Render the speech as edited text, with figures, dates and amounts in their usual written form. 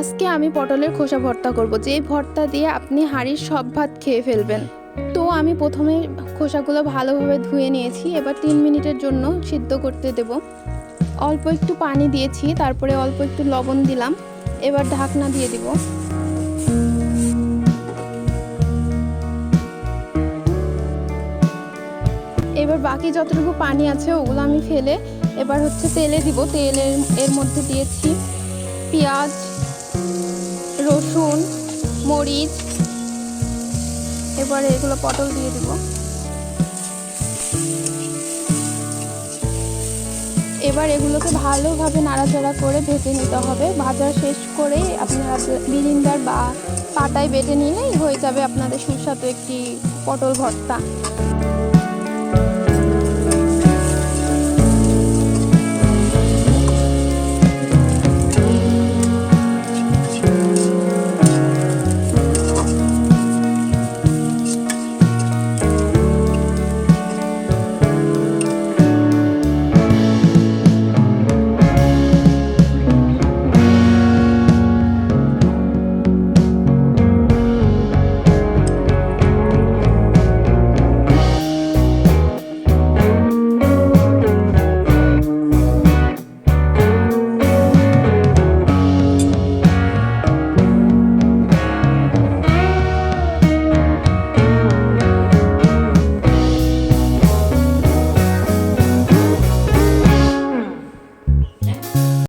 আজকে আমি পটলের খোসা ভর্তা করব, যেই ভর্তা দিয়ে আপনি হাঁড়ির সব ভাত খেয়ে ফেলবেন। তো আমি প্রথমে খোসাগুলো ভালোভাবে ধুয়ে নিয়েছি। এবার 3 মিনিটের জন্য সিদ্ধ করতে দেব। অল্প একটু পানি দিয়েছি, তারপরে অল্প একটু লবণ দিলাম। এবার ঢাকনা দিয়ে দিব। এবার বাকি যতটুকু পানি আছে ওগুলো আমি ফেলে এবার তেলে দিব। এর মধ্যে দিয়েছি পেঁয়াজ, রসুন, মরিচ। এবার এগুলো পটল দিয়ে দিব। এবার এগুলোকে ভালোভাবে নাড়াচাড়া করে ভেজে নিতে হবে। ভাজা শেষ করেই আপনারা ব্লেন্ডার বা পাটায় বেটে নিলেই হয়ে যাবে আপনাদের সুস্বাদু একটি পটল ভর্তা।